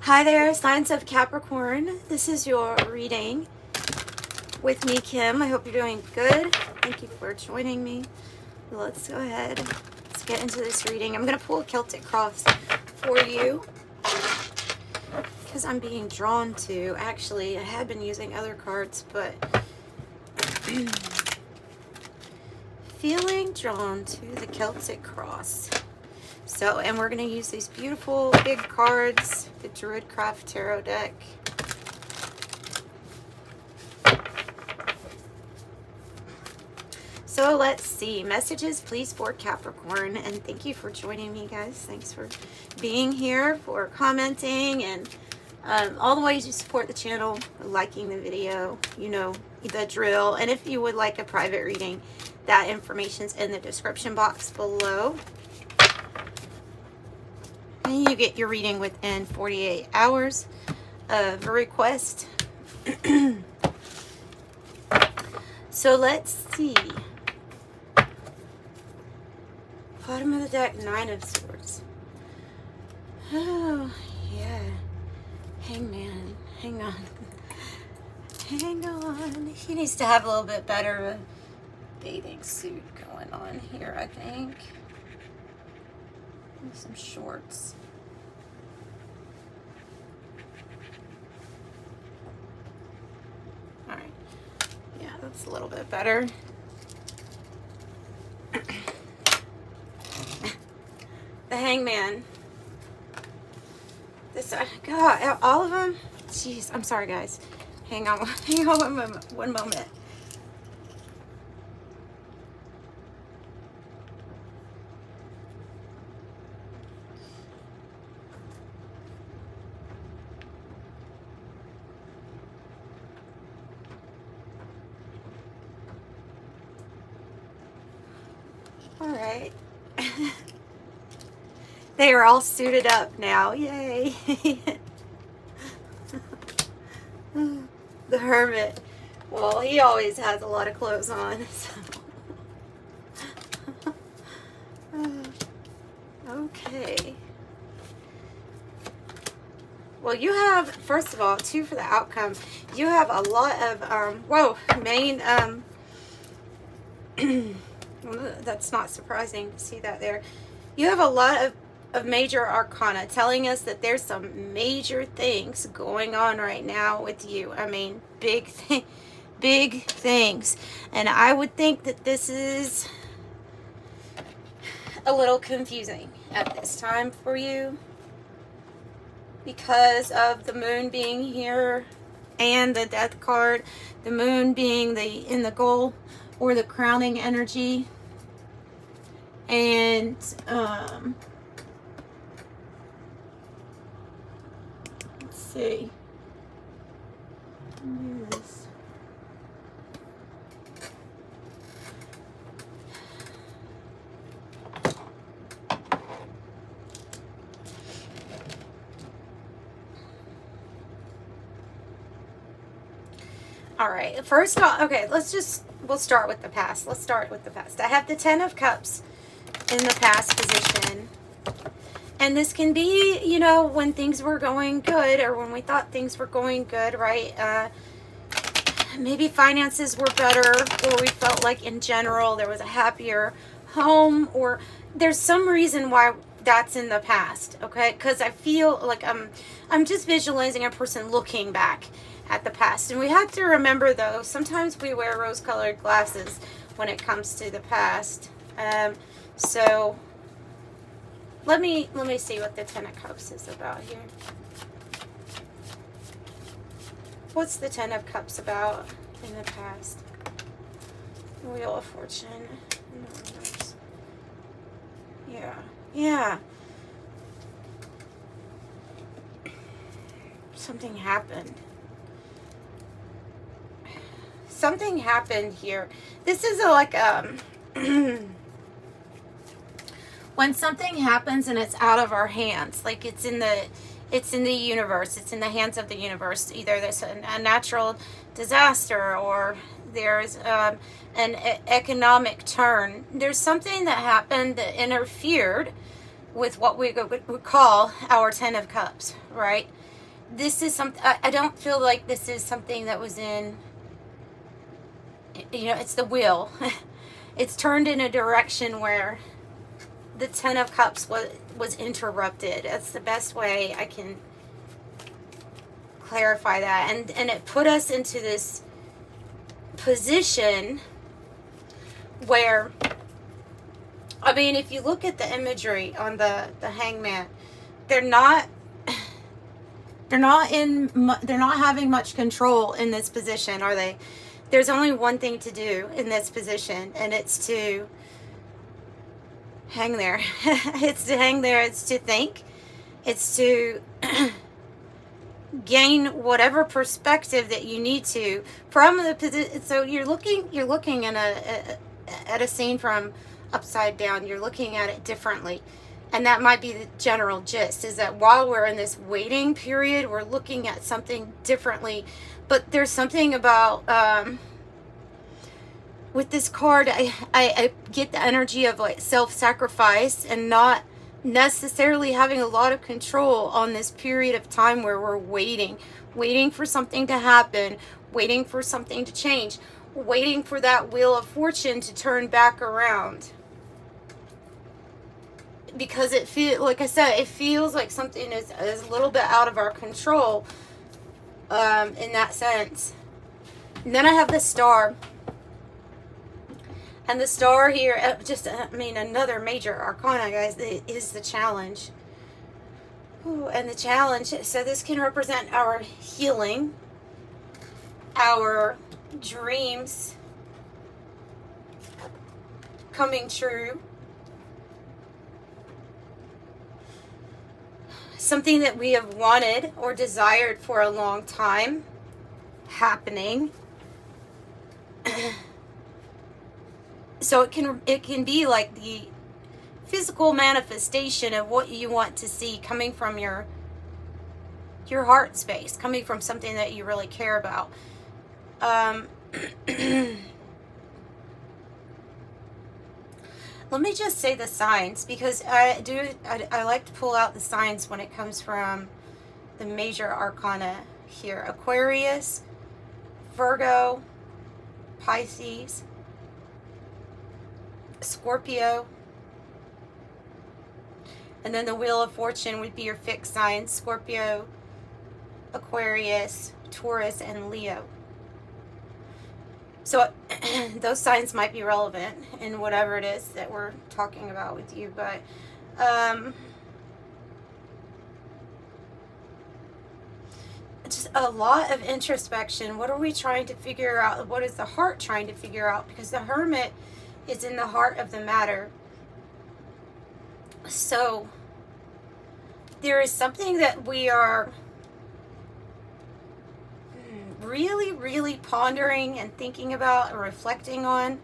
Hi there, signs of Capricorn. This is your reading with me, Kim. I hope you're doing good. Thank you for joining me. Let's go ahead. Let's get into this reading. I'm going to pull a Celtic Cross for you because I'm being drawn to. Actually, I had been using other cards, but feeling drawn to the Celtic Cross. So, and we're going to use these beautiful big cards, the Druid Craft Tarot deck. So let's see. Messages, please, for Capricorn. And thank you for joining me, guys. Thanks for being here, for commenting, and all the ways you support the channel, liking the video. You know the drill. And if you would like a private reading, that information's in the description box below. And you get your reading within 48 hours of a request. So let's see. Bottom of the deck, Nine of Swords. Oh, yeah. Hangman. Hang on. Hang on. He needs to have a little bit better bathing suit going on here, I think. Some shorts. All right. Yeah, that's a little bit better. The Hangman. This, God, all of them. Jeez, I'm sorry, guys. Hang on one moment. All right. They are all suited up now. Yay. The Hermit. Well, he always has a lot of clothes on. So. Okay. Well, you have, first of all, 2 for the outcome. You have a lot of, main, that's not surprising to see that there. You have a lot of major arcana telling us that there's some major things going on right now with you. I mean, big things. And I would think that this is a little confusing at this time for you because of the moon being here and the death card. The moon being in the goal or the crowning energy. And let's see. Do this. All right. First off, okay, we'll start with the past. Let's start with the past. I have the 10 of Cups in the past position. And this can be, you know, when things were going good or when we thought things were going good, right? Maybe finances were better, or we felt like in general there was a happier home, or there's some reason why that's in the past, okay? Because I feel like I'm just visualizing a person looking back at the past. And we have to remember, though, sometimes we wear rose-colored glasses when it comes to the past. So let me see what the 10 of Cups is about here. What's the 10 of Cups about in the past? Wheel of Fortune. Yeah. Something happened. Something happened here. This is when something happens and it's out of our hands, like it's in the universe, it's in the hands of the universe. Either there's a natural disaster or there's an economic turn. There's something that happened that interfered with what we would call our 10 of Cups, right? this is something, I don't feel like this is something that was in, you know, it's the wheel. It's turned in a direction where the Ten of Cups was interrupted. That's the best way I can clarify that. And it put us into this position where, I mean, if you look at the imagery on the hangman, they're not having much control in this position, are they? There's only one thing to do in this position, and it's to hang there. It's to hang there. It's to think. It's to gain whatever perspective that you need to from the position. So you're looking at a scene from upside down. You're looking at it differently. And that might be the general gist, is that while we're in this waiting period, we're looking at something differently. But there's something about, with this card, I get the energy of like self-sacrifice and not necessarily having a lot of control on this period of time where we're waiting for something to happen, waiting for something to change, waiting for that wheel of fortune to turn back around. Because like I said, it feels like something is a little bit out of our control, in that sense. And then I have the star. And the star here, another major arcana, guys, is the challenge. Ooh, and the challenge, so this can represent our healing, our dreams coming true, something that we have wanted or desired for a long time happening. So it can be like the physical manifestation of what you want to see coming from your heart space, coming from something that you really care about. Let me just say the signs, because I like to pull out the signs when it comes from the major arcana here. Aquarius, Virgo, Pisces, Scorpio, and then the Wheel of Fortune would be your fixed signs: Scorpio, Aquarius, Taurus, and Leo. So those signs might be relevant in whatever it is that we're talking about with you, but just a lot of introspection. What are we trying to figure out? What is the heart trying to figure out? Because the Hermit is in the heart of the matter. So there is something that we are really, really pondering and thinking about and reflecting on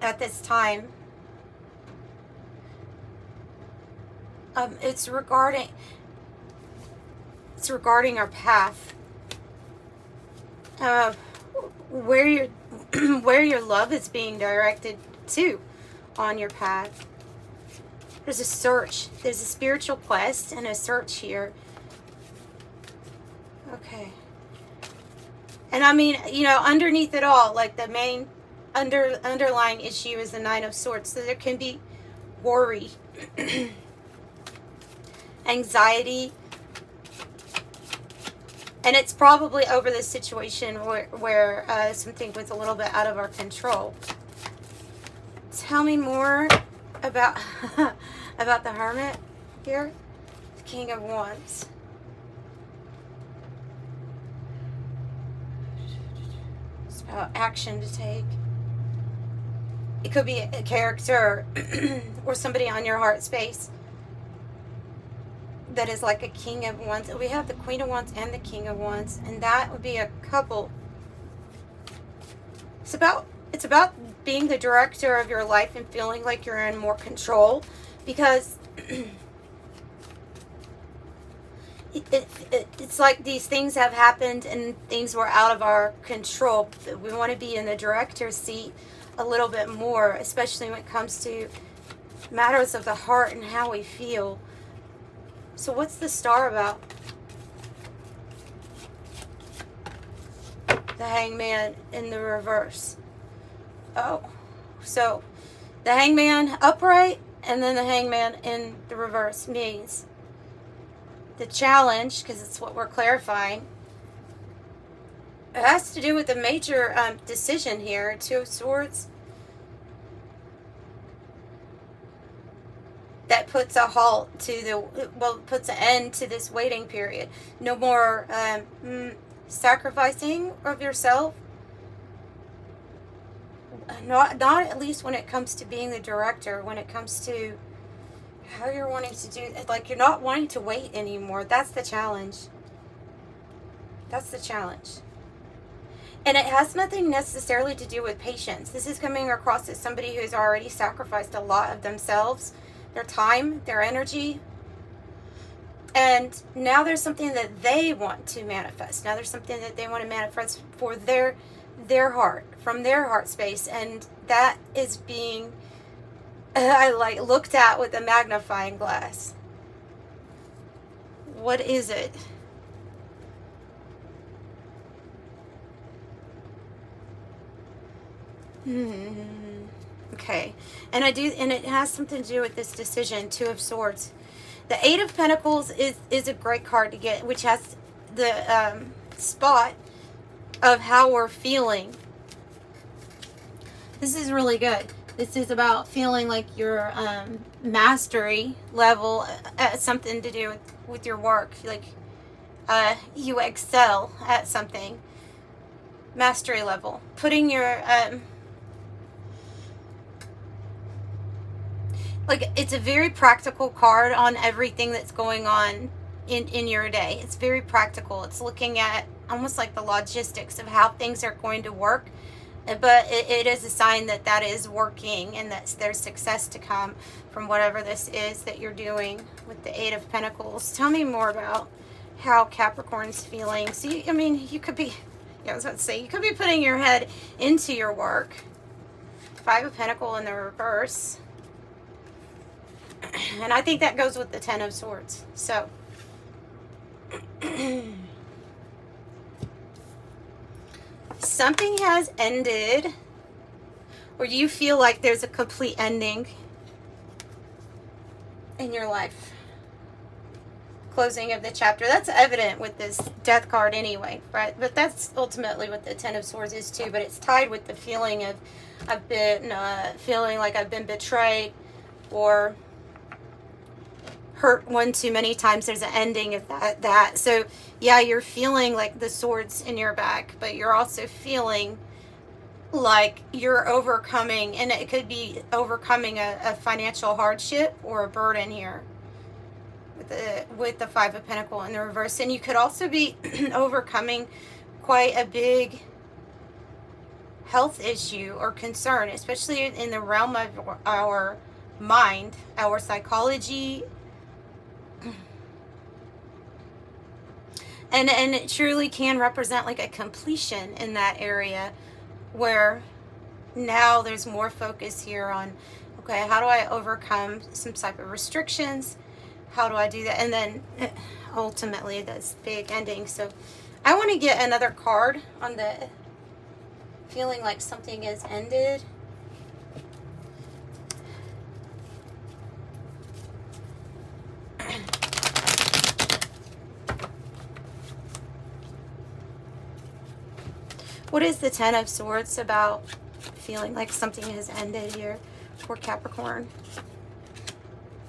at this time. It's regarding our path, where your love is being directed to on your path. There's a search. There's a spiritual quest and a search here. Okay. And I mean, you know, underneath it all, like the main underlying issue is the Nine of Swords. So there can be worry, anxiety, and it's probably over this situation where something was a little bit out of our control. Tell me more about about the Hermit here, the King of Wands. It's about action to take. It could be a character or somebody on your heart space that is like a King of Wands. We have the Queen of Wands and the King of Wands, and that would be a couple. It's about being the director of your life and feeling like you're in more control, because it's like these things have happened and things were out of our control. We want to be in the director's seat a little bit more, especially when it comes to matters of the heart and how we feel. So what's the star about? the Hangman in the reverse. Oh, so the Hangman upright and then the Hangman in the reverse means the challenge, because it's what we're clarifying. It has to do with a major decision here. Two of Swords. That puts a halt to the, well, puts an end to this waiting period. No more sacrificing of yourself. Not at least when it comes to being the director, when it comes to how you're wanting to do it. Like, you're not wanting to wait anymore. That's the challenge. That's the challenge. And it has nothing necessarily to do with patience. This is coming across as somebody who's already sacrificed a lot of themselves, their time, their energy. And now there's something that they want to manifest. Now there's something that they want to manifest for their heart, from their heart space. And that is being, looked at with a magnifying glass. What is it? Okay, and it has something to do with this decision. Two of Swords. The Eight of Pentacles is a great card to get, which has the spot of how we're feeling. This is really good. This is about feeling like your mastery level something to do with your work. Like you excel at something. Mastery level. Putting your like, it's a very practical card on everything that's going on in your day. It's very practical. It's looking at almost like the logistics of how things are going to work. But it is a sign that that is working and that there's success to come from whatever this is that you're doing with the Eight of Pentacles. Tell me more about how Capricorn's feeling. See, I mean, you could be, yeah, I was about to say, you could be putting your head into your work. Five of Pentacles in the reverse. And I think that goes with the Ten of Swords. So, something has ended, or you feel like there's a complete ending in your life. Closing of the chapter. That's evident with this Death card anyway, right? But that's ultimately what the Ten of Swords is too. But it's tied with the feeling of I've been feeling like I've been betrayed or hurt one too many times. There's an ending of that. So yeah, you're feeling like the swords in your back, but you're also feeling like you're overcoming, and it could be overcoming a financial hardship or a burden here with the Five of Pentacles in the reverse. And you could also be overcoming quite a big health issue or concern, especially in the realm of our mind, our psychology. And it truly can represent like a completion in that area, where now there's more focus here on, okay, how do I overcome some type of restrictions? How do I do that? And then ultimately this big ending. So I want to get another card on the feeling like something is ended. What is the Ten of Swords about feeling like something has ended here for Capricorn?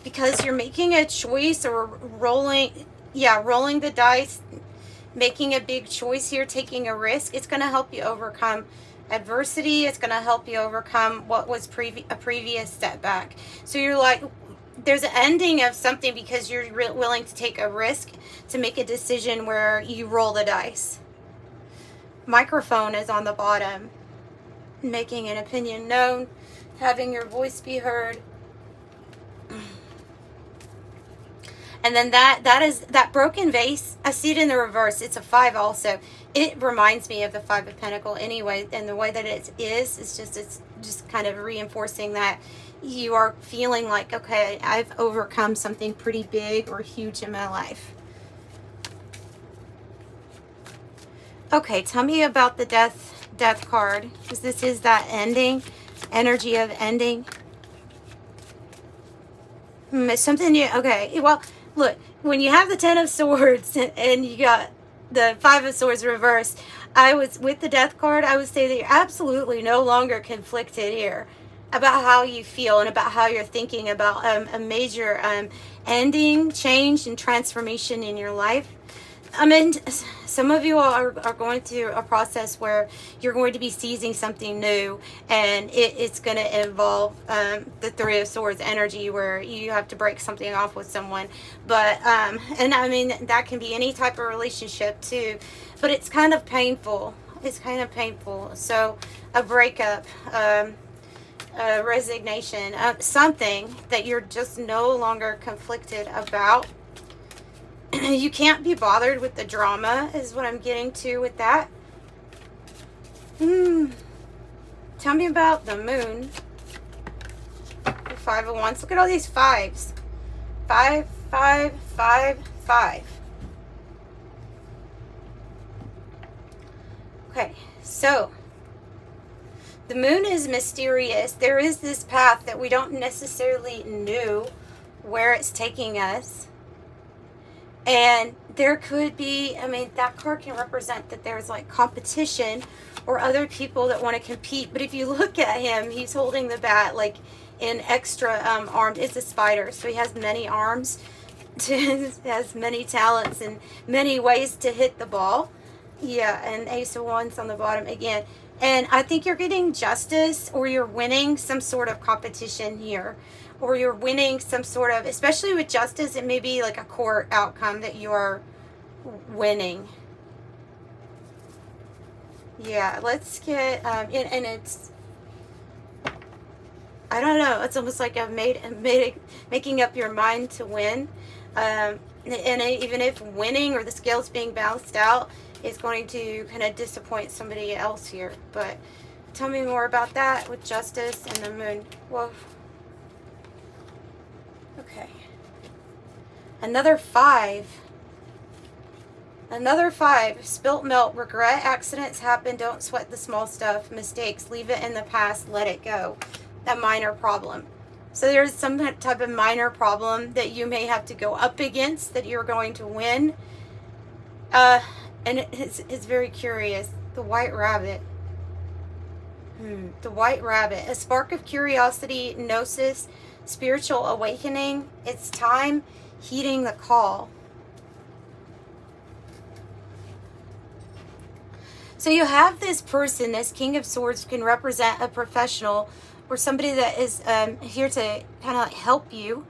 Because you're making a choice or rolling the dice, making a big choice here, taking a risk. It's going to help you overcome adversity. It's going to help you overcome what was a previous setback. So you're like, there's an ending of something because you're willing to take a risk, to make a decision where you roll the dice. Microphone is on the bottom. Making an opinion known, having your voice be heard. And then that broken vase, I see it in the reverse. It's a 5 also. It reminds me of the Five of Pentacles anyway, and the way that it's just kind of reinforcing that you are feeling like, okay, I've overcome something pretty big or huge in my life. Okay, tell me about the death card, because this is that ending, energy of ending. It's something you, okay, well, look, when you have the Ten of Swords and you got the Five of Swords reversed, with the death card, I would say that you're absolutely no longer conflicted here about how you feel and about how you're thinking about a major ending, change, and transformation in your life. I mean, some of you are going through a process where you're going to be seizing something new, and it's going to involve the Three of Swords energy, where you have to break something off with someone. But, and I mean, that can be any type of relationship too, but it's kind of painful. It's kind of painful. So a breakup, a resignation, something that you're just no longer conflicted about. You can't be bothered with the drama, is what I'm getting to with that. Tell me about the moon. The Five of Wands. Look at all these fives. 5, 5, 5, 5. Okay, so the moon is mysterious. There is this path that we don't necessarily know where it's taking us. And there could be, I mean, that card can represent that there's like competition or other people that want to compete. But if you look at him, he's holding the bat like in extra armed. It's a spider, so he has many arms, has many talents and many ways to hit the ball. Yeah, and Ace of Wands on the bottom again. And I think you're getting justice, or you're winning some sort of competition here. Or you're winning some sort of, especially with justice, it may be like a court outcome that you are winning. Yeah, let's get, and it's, I don't know, it's almost like I've making up your mind to win. And even if winning or the scales being balanced out is going to kind of disappoint somebody else here. But tell me more about that with justice and the moon. Whoa. Okay. Another 5. Another 5. Spilt milk. Regret. Accidents happen. Don't sweat the small stuff. Mistakes. Leave it in the past. Let it go. A minor problem. So there's some type of minor problem that you may have to go up against that you're going to win. And it's very curious. The White Rabbit. The White Rabbit. A spark of curiosity. Gnosis. Spiritual awakening. It's time. Heeding the call. So you have this person, this King of Swords, can represent a professional or somebody that is here to kind of like help you,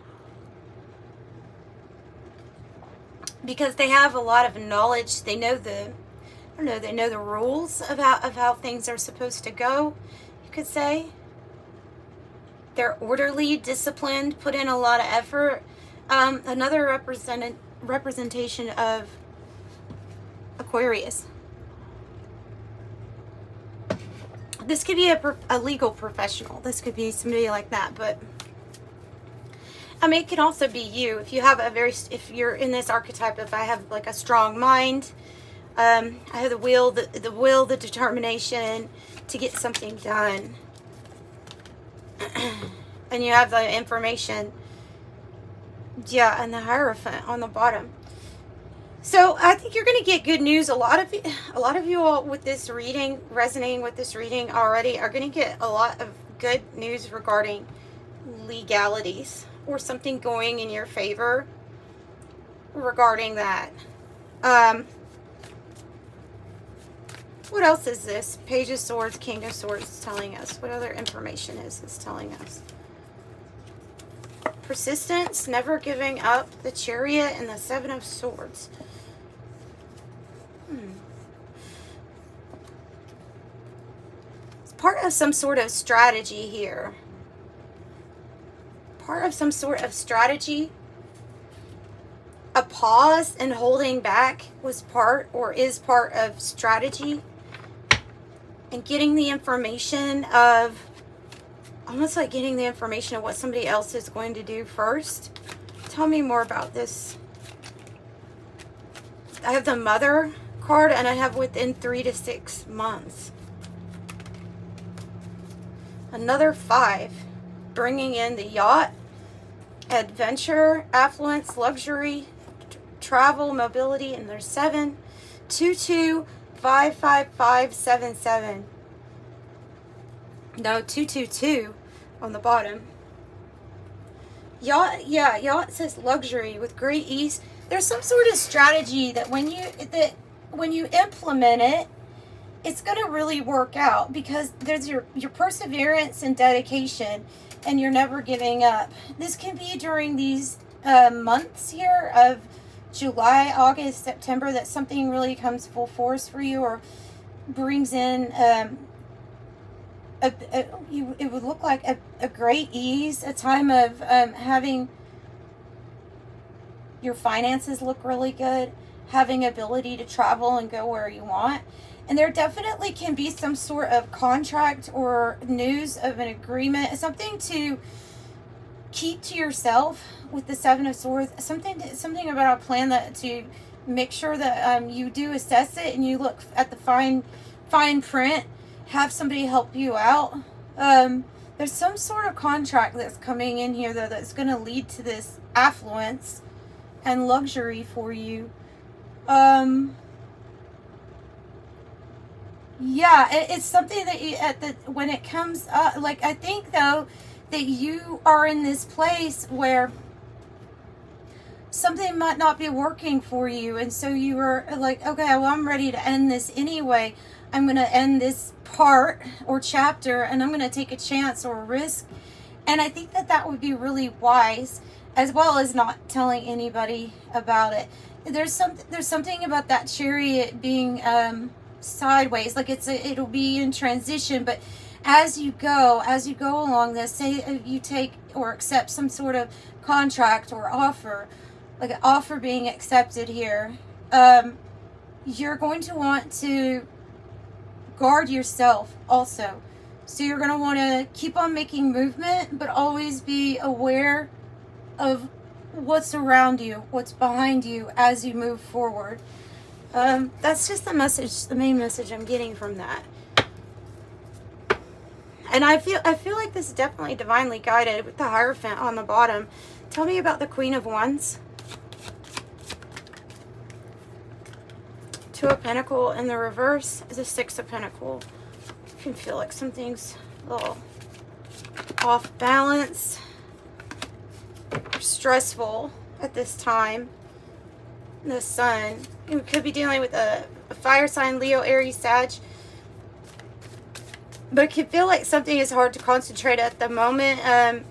because they have a lot of knowledge. They know the, I don't know, they know the rules of how things are supposed to go, you could say. They're orderly, disciplined, put in a lot of effort. Another representation of Aquarius. This could be a legal professional. This could be somebody like that. But I mean, it can also be you. If you have if you're in this archetype, if I have like a strong mind, I have the will, the determination to get something done. And you have the information. Yeah, and the Hierophant on the bottom. So I think you're going to get good news. A lot of you all with this reading, resonating with this reading already, are going to get a lot of good news regarding legalities or something going in your favor regarding that. What else is this? Page of Swords, King of Swords telling us? What other information is this telling us? Persistence, never giving up, the Chariot, and the Seven of Swords. It's part of some sort of strategy here. Part of some sort of strategy. A pause and holding back was part or is part of strategy. And getting the information of, almost like getting the information of what somebody else is going to do first. Tell me more about this. I have the Mother card, and I have within 3 to 6 months. Another 5, bringing in the yacht, adventure, affluence, luxury, travel, mobility, and there's 7. 225577. No, 222 on the bottom. Yacht, yeah, yacht says luxury with great ease. There's some sort of strategy that when you implement it, it's going to really work out, because there's your perseverance and dedication, and you're never giving up. This can be during these months here of July, August, September, that something really comes full force for you, or brings in it would look like a great ease, a time of having your finances look really good, having ability to travel and go where you want. And there definitely can be some sort of contract or news of an agreement, something to keep to yourself with the 7 of Swords, something about a plan that to make sure that you do assess it and you look at the fine print, have somebody help you out. There's some sort of contract that's coming in here, though, that's going to lead to this affluence and luxury for you. Yeah, it's something that you, when it comes up, like, I think, though, that you are in this place where something might not be working for you, and so you are like, okay, well, I'm ready to end this anyway. I'm going to end this part or chapter, and I'm going to take a chance or a risk. And I think that would be really wise, as well as not telling anybody about it. There's something about that Chariot being sideways, like it'll be in transition, but as you go along this, say you take or accept some sort of contract or offer, like an offer being accepted here, you're going to want to guard yourself also. So you're going to want to keep on making movement, but always be aware of what's around you, what's behind you as you move forward. That's just the main message I'm getting from that. And I feel like this is definitely divinely guided with the Hierophant on the bottom. Tell me about the Queen of Wands. 2 of Pentacles in the reverse is a 6 of Pentacles. You can feel like something's a little off balance, stressful at this time. The Sun. You could be dealing with a fire sign, Leo, Aries, Sag. But it can feel like something is hard to concentrate at the moment.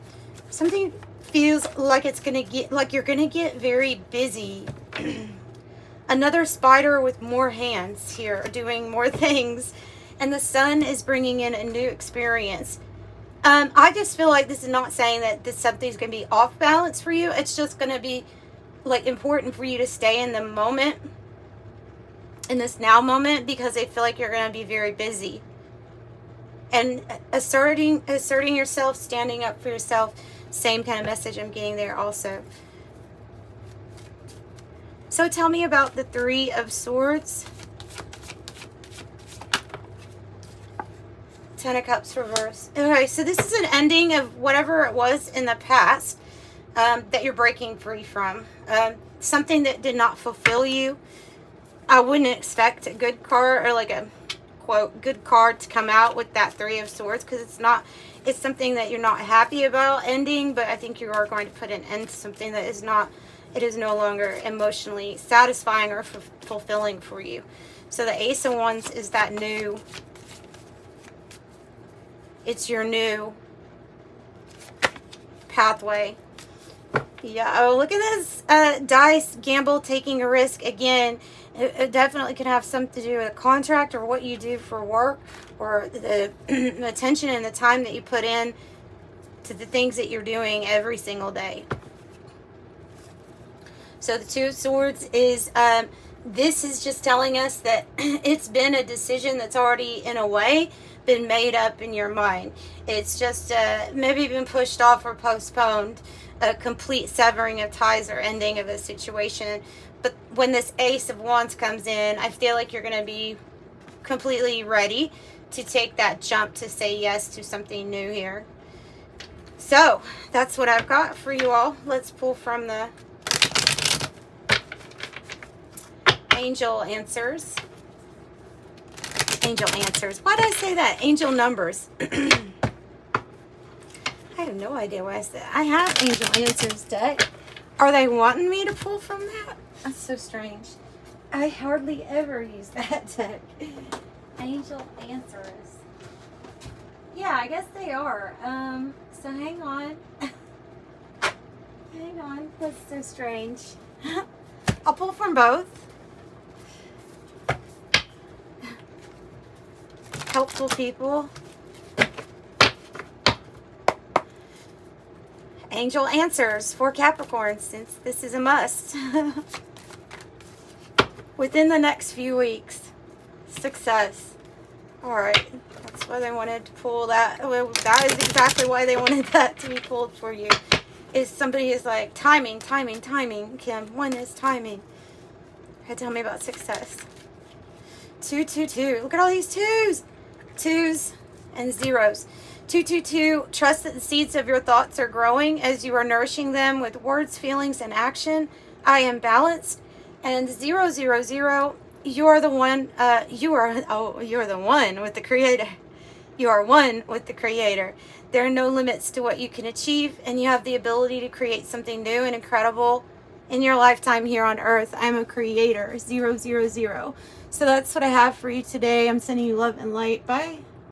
Something feels like it's gonna get, like you're gonna get very busy. Another spider with more hands here, doing more things. And the Sun is bringing in a new experience. I just feel like this is not saying that something's going to be off balance for you. It's just going to be like important for you to stay in the moment, in this now moment, because I feel like you're going to be very busy. And asserting yourself, standing up for yourself, same kind of message I'm getting there also. So tell me about the 3 of Swords. 10 of Cups reverse. Okay, so this is an ending of whatever it was in the past that you're breaking free from. Something that did not fulfill you. I wouldn't expect a good card, or like a, quote, good card to come out with that 3 of Swords, because it's something that you're not happy about ending, but I think you are going to put an end to something that is not, it is no longer emotionally satisfying or fulfilling for you. So the Ace of Wands is that new, it's your new pathway. Yeah, oh, look at this dice, gamble, taking a risk. Again, it definitely can have something to do with a contract or what you do for work, or the attention and the time that you put in to the things that you're doing every single day. So the 2 of Swords is, this is just telling us that it's been a decision that's already, in a way, been made up in your mind. It's just maybe been pushed off or postponed, a complete severing of ties or ending of a situation. But when this Ace of Wands comes in, I feel like you're going to be completely ready to take that jump to say yes to something new here. So that's what I've got for you all. Let's pull from the angel answers. Angel answers. Why did I say that? Angel numbers. I have no idea why I said that. I have angel answers deck. Are they wanting me to pull from that? That's so strange. I hardly ever use that deck. Angel answers. Yeah, I guess they are. So hang on. Hang on. That's so strange. I'll pull from both. Helpful people. Angel answers for Capricorn, since this is a must. Within the next few weeks. Success. Alright. That's why they wanted to pull that. Well, that is exactly why they wanted that to be pulled for you. Is somebody is like, timing, timing, timing. Kim, when is timing? Tell me about success. 2, 2, 2. Look at all these twos. Twos and zeros. 2, 2, 2. Trust that the seeds of your thoughts are growing as you are nourishing them with words, feelings, and action. I am balanced. And 0, 0, 0. You are the one. You're the one with the Creator. You are one with the Creator. There are no limits to what you can achieve, and you have the ability to create something new and incredible in your lifetime here on Earth. I'm a creator. 0, 0, 0. So that's what I have for you today. I'm sending you love and light. Bye.